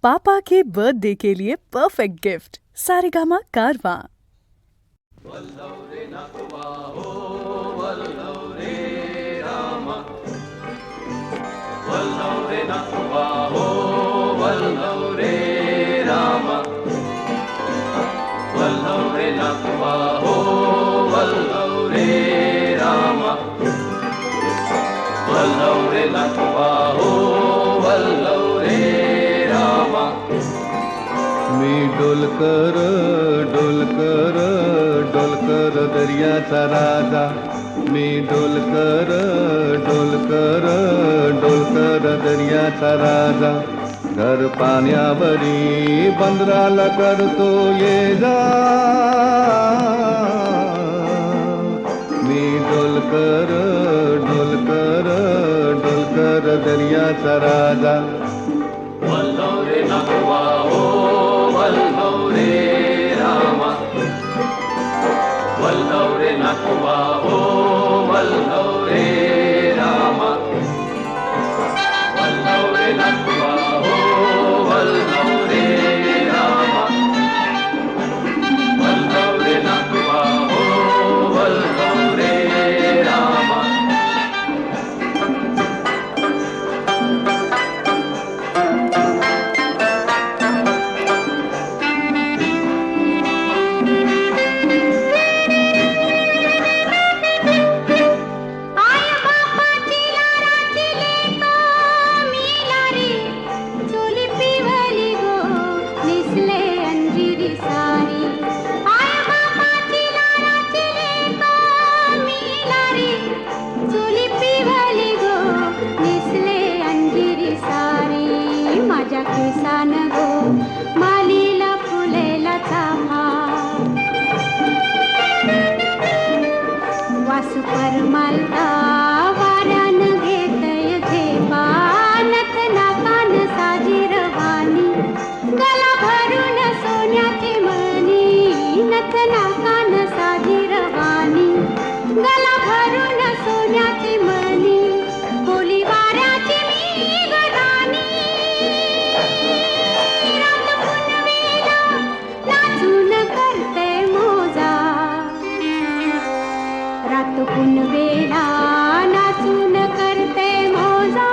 पापा के birthday के लिए perfect gift Saregama कारवां। मी डोलकर डोलकर डोलकर दर्याचा राजा, मी डोलकर डोलकर डोलकर दर्याचा राजा, घर पाण्यावरी बंदराला करतो ये जा, मी डोलकर डोलकर डोलकर दर्याचा राजा. वल्लव रे नकवा हो वल्लव रे रामा, वल्लव रे नकवा हो वल्लव रे रामा, वल्लव रे नकवा हो वल्लव रे रामा, वल्लव रे नकवा हो वल्लव रे रामा. परमालता वाऱ्यान घेतय झेपा, नथ नाकान साजी रवानी, गला भरून सोन्याची मणी, नथ नाकान साजी रवानी, गला भरून सोन्याची मणी, बोली वाऱ्याची मी गराणी, रात पुनवेला नाचून करते मोजा, रात पुनवेला नाचून करते मोजा.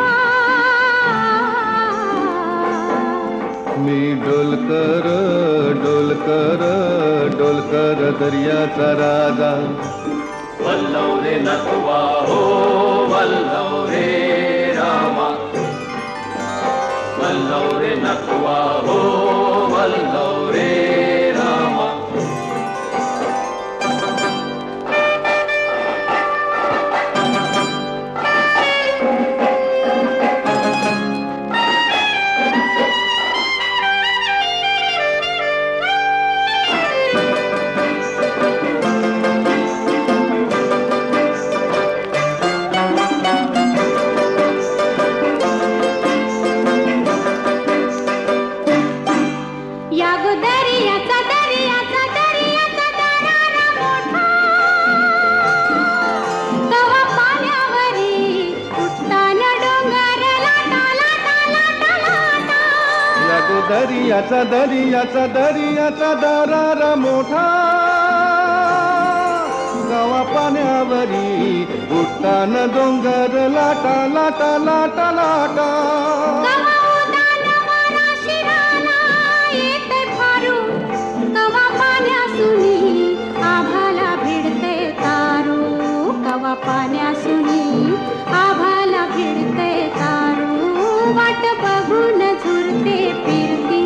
मी डोलकर डोलकर डोलकर दर्याचा राजा, वल्लव रे नकवा हो वल्लव रे रामा, वल्लव रे नकवा हो वल्लव रे रामा. दर्याचा दर्याचा दर्याचा दरारा मोठा, गावा पाण्यावरी उठताना डोंगर लाटा लाटा लाटा लाटा, कवा पाण्यासुनी आभाला भिडते तारू, कवा पाण्यासुनी आभाला भिडते तारू, वाट बघून झुरते फिरती,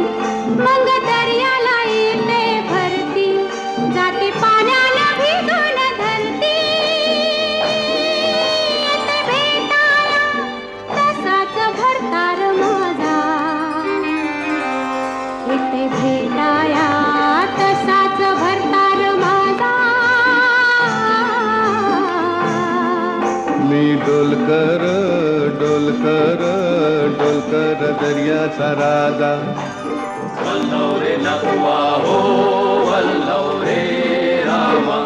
मग दर्याला येते भरती, जाती पाण्याला भिजून धरती, येते भेटाया तसाच भरतार माझा, येते भेटाया तसाच भरतार माझा. मी डोलकर डोलकर डोलकर दर्याचा राजा, वल्लव रे नकवा हो वल्लव रे रामा,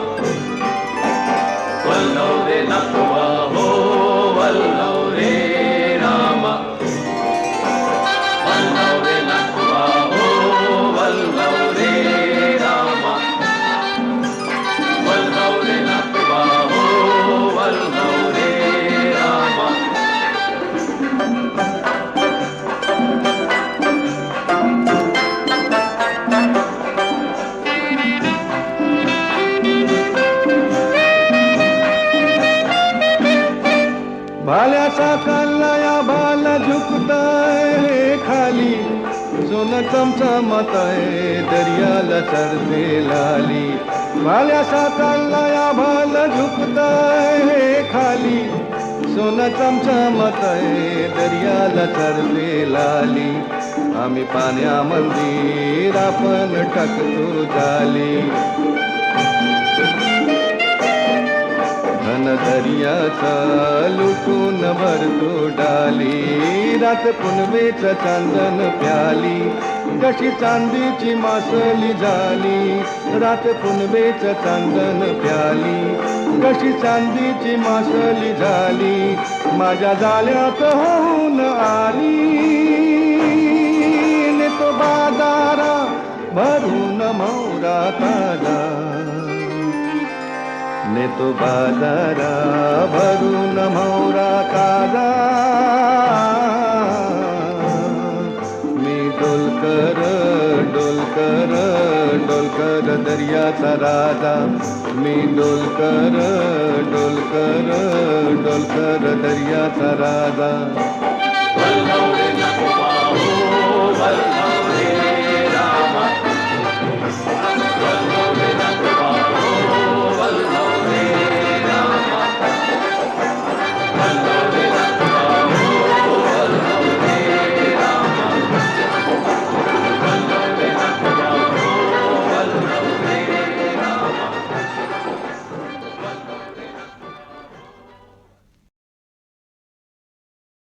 वल्लव रे नकवा हो वल्लव रे रामा, वल्लव रे नकवा सोनं चमचमत आहे दर्याला चढते लाली भाल्यासा चाललाय आभाल झुकताय खाली सोनं चमचमत आहे दर्याला चढते लाली आम्ही पाण्यामंदी आपण टाकतो जाली घन दर्याचा लुटून भरतो डाली रात पुनवेच चांदन प्याली कशी चांदीची मासली झाली रात पुनवेच चांदन प्याली कशी चांदीची मासली झाली माझ्या जाळ्यात होऊन आली ने तो बाजारा भरून मोरा ताजा ने तो बाजारा भरून मोरा ताजा मी डोलकर डोलकर डोलकर दर्याचा राजा मी डोलकर डोलकर डोलकर दर्याचा राजा